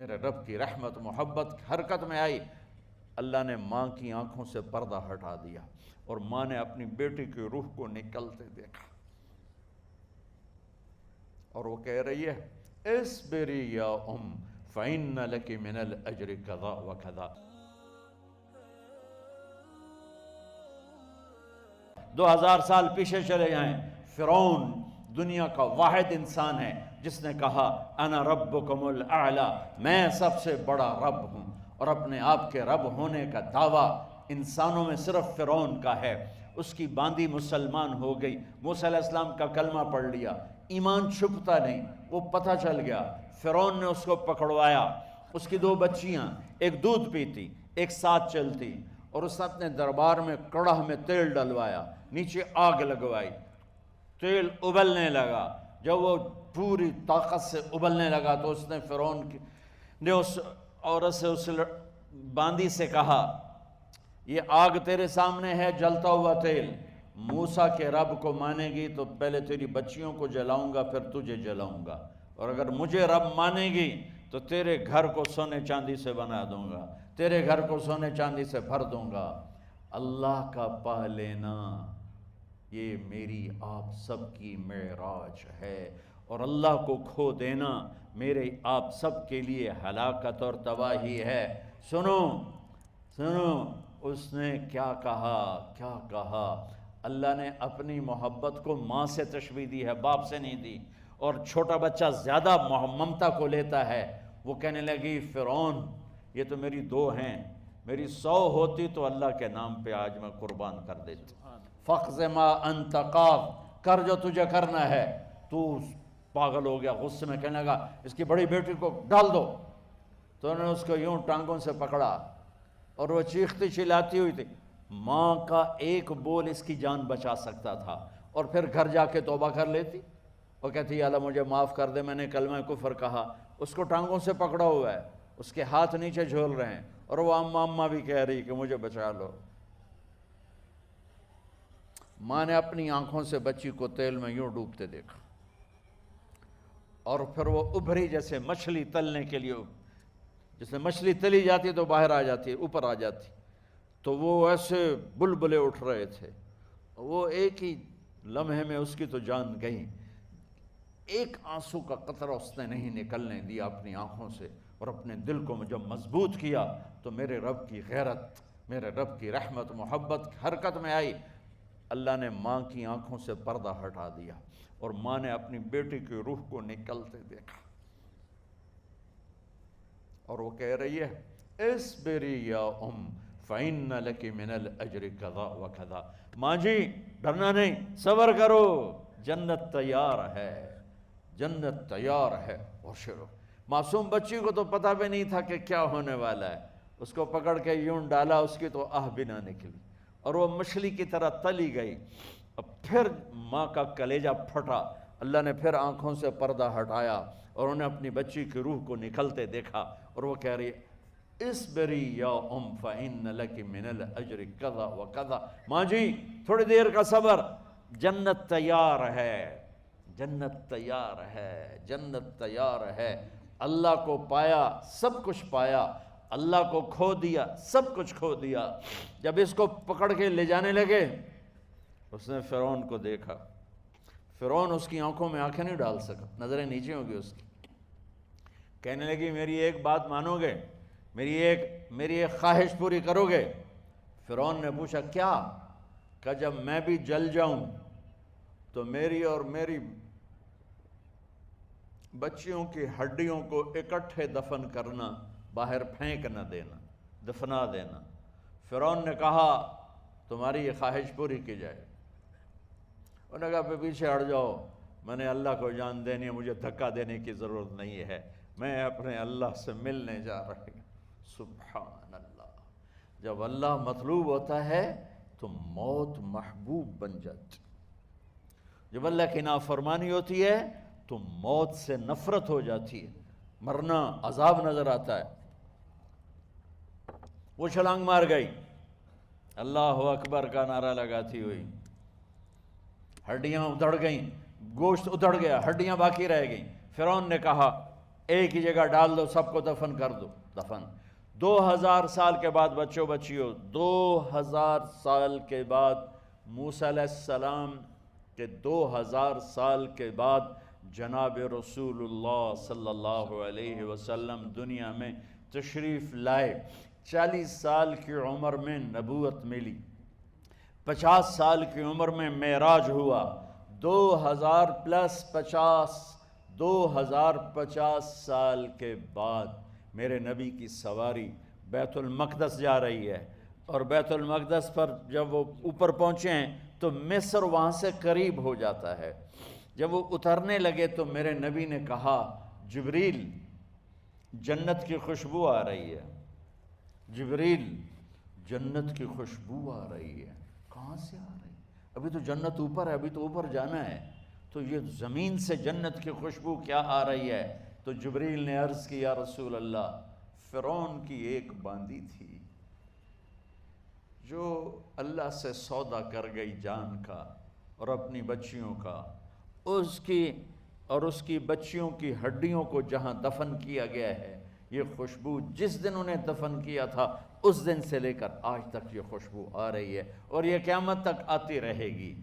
میرے رب کی رحمت محبت حرکت میں آئی، اللہ نے ماں کی آنکھوں سے پردہ ہٹا دیا اور ماں نے اپنی بیٹی کی روح کو نکلتے دیکھا، اور وہ کہہ رہی ہے اصبری یا فإن لک من الأجر کذا وکذا۔ 2000 سال پیچھے چلے جائیں، فرعون دنیا کا واحد انسان ہے جس نے کہا انا ربکم الاعلی، میں سب سے بڑا رب ہوں، اور اپنے آپ کے رب ہونے کا دعویٰ انسانوں میں صرف فرعون کا ہے۔ اس کی باندی مسلمان ہو گئی، موسیٰ علیہ السلام کا کلمہ پڑھ لیا، ایمان چھپتا نہیں، وہ پتہ چل گیا، فرعون نے اس کو پکڑوایا، اس کی 2 بچیاں، ایک دودھ پیتی ایک ساتھ چلتی، اور اس نے اپنے دربار میں کڑاہ میں تیل ڈلوایا، نیچے آگ لگوائی، تیل ابلنے لگا، جب وہ پوری طاقت سے ابلنے لگا تو اس نے فرعون نے اس عورت سے، اس باندی سے کہا یہ آگ تیرے سامنے ہے، جلتا ہوا تیل، موسیٰ کے رب کو مانے گی تو پہلے تیری بچیوں کو جلاؤں گا پھر تجھے جلاؤں گا، اور اگر مجھے رب مانے گی تو تیرے گھر کو سونے چاندی سے بنا دوں گا، تیرے گھر کو سونے چاندی سے بھر دوں گا۔ اللہ کا پا لینا یہ میری آپ سب کی معراج ہے، اور اللہ کو کھو دینا میرے آپ سب کے لیے ہلاکت اور تباہی ہے۔ سنو سنو اس نے کیا کہا، اللہ نے اپنی محبت کو ماں سے تشبیہ دی ہے، باپ سے نہیں دی، اور چھوٹا بچہ زیادہ ممتا کو لیتا ہے۔ وہ کہنے لگی فرعون یہ تو میری 2 ہیں، میری 100 ہوتی تو اللہ کے نام پہ آج میں قربان کر دیتی۔ فَاقْضِ مَا أَنْتَ قَاضٍ، کر جو تجھے کرنا ہے۔ تو پاگل ہو گیا، غصے میں کہنے لگا اس کی بڑی بیٹی کو ڈال دو، تو انہوں نے اس کو یوں ٹانگوں سے پکڑا اور وہ چیختی چلاتی ہوئی تھی۔ ماں کا ایک بول اس کی جان بچا سکتا تھا، اور پھر گھر جا کے توبہ کر لیتی، وہ کہتی یا اللہ مجھے معاف کر دے، میں نے کلمہ کفر کہا۔ اس کو ٹانگوں سے پکڑا ہوا ہے، اس کے ہاتھ نیچے جھول رہے ہیں، اور وہ اماں بھی کہہ رہی کہ مجھے بچا لو۔ ماں نے اپنی آنکھوں سے بچی کو تیل میں یوں ڈوبتے دیکھا، اور پھر وہ ابھری جیسے مچھلی تلنے کے لیے، جس میں مچھلی تلی جاتی تو باہر آ جاتی، اوپر آ جاتی، تو وہ ایسے بلبلے اٹھ رہے تھے، وہ ایک ہی لمحے میں اس کی تو جان گئی، ایک آنسو کا قطرہ اس نے نہیں نکلنے دیا اپنی آنکھوں سے، اور اپنے دل کو جب مضبوط کیا تو میرے رب کی غیرت، میرے رب کی رحمت محبت حرکت میں آئی، اللہ نے ماں کی آنکھوں سے پردہ ہٹا دیا، اور ماں نے اپنی بیٹی کی روح کو نکلتے دیکھا، اور وہ کہہ رہی ہے اصبری یا فإن لک من الأجر کذا وکذا۔ ماں جی ڈرنا نہیں، صبر کرو، جنت تیار ہے، جنت تیار ہے۔ اور شروع معصوم بچی کو تو پتہ بھی نہیں تھا کہ کیا ہونے والا ہے، اس کو پکڑ کے یوں ڈالا، اس کی تو آہ بھی نہ نکلی، اور وہ مچھلی کی طرح تلی گئی۔ اب پھر ماں کا کلیجہ پھٹا، اللہ نے پھر آنکھوں سے پردہ ہٹایا، اور انہیں اپنی بچی کی روح کو نکلتے دیکھا، اور وہ کہہ رہی ہے اصبری یا فإن لک من الأجر کذا وکذا۔ ماں جی تھوڑی دیر کا صبر، جنت تیار ہے، جنت تیار ہے، جنت تیار ہے۔ اللہ کو پایا سب کچھ پایا، اللہ کو کھو دیا سب کچھ کھو دیا۔ جب اس کو پکڑ کے لے جانے لگے، اس نے فرعون کو دیکھا، فرعون اس کی آنکھوں میں آنکھیں نہیں ڈال سکا، نظریں نیچے ہو گئی اس کی۔ کہنے لگی میری ایک بات مانو گے، میری ایک خواہش پوری کرو گے؟ فرعون نے پوچھا کیا؟ کہ جب میں بھی جل جاؤں تو میری اور میری بچیوں کی ہڈیوں کو اکٹھے دفن کرنا، باہر پھینک نہ دینا، دفنا دینا۔ فرعون نے کہا تمہاری یہ خواہش پوری کی جائے۔ انہوں نے کہا پیچھے ہٹ جاؤ، میں نے اللہ کو جان دینی ہے، مجھے دھکا دینے کی ضرورت نہیں ہے، میں اپنے اللہ سے ملنے جا رہا ہوں۔ سبحان اللہ، جب اللہ مطلوب ہوتا ہے تو موت محبوب بن جاتی، جب اللہ کی نافرمانی ہوتی ہے تو موت سے نفرت ہو جاتی ہے، مرنا عذاب نظر آتا ہے۔ وہ چھلانگ مار گئی، اللہ اکبر کا نعرہ لگاتی ہوئی، ہڈیاں ادھڑ گئیں، گوشت ادھڑ گیا، ہڈیاں باقی رہ گئیں۔ فرعون نے کہا ایک ہی جگہ ڈال دو، سب کو دفن کر دو، دفن۔ 2000 سال کے بعد بچوں بچیوں، 2000 سال کے بعد موسیٰ علیہ السلام کے 2000 سال کے بعد جناب رسول اللہ صلی اللہ علیہ وسلم دنیا میں تشریف لائے۔ 40 سال کی عمر میں نبوت ملی، 50 سال کی عمر میں معراج ہوا، 2050 سال کے بعد میرے نبی کی سواری بیت المقدس جا رہی ہے، اور بیت المقدس پر جب وہ اوپر پہنچے ہیں تو مصر وہاں سے قریب ہو جاتا ہے۔ جب وہ اترنے لگے تو میرے نبی نے کہا جبریل جنت کی خوشبو آ رہی ہے، جبریل جنت کی خوشبو آ رہی ہے۔ کہاں سے آ رہی ہے؟ ابھی تو جنت اوپر ہے، ابھی تو اوپر جانا ہے، تو یہ زمین سے جنت کی خوشبو کیا آ رہی ہے؟ تو جبریل نے عرض کی یا رسول اللہ، فرعون کی ایک باندی تھی جو اللہ سے سودا کر گئی جان کا اور اپنی بچیوں کا، اس کی بچیوں کی ہڈیوں کو جہاں دفن کیا گیا ہے، یہ خوشبو جس دن انہیں دفن کیا تھا اس دن سے لے کر آج تک یہ خوشبو آ رہی ہے، اور یہ قیامت تک آتی رہے گی۔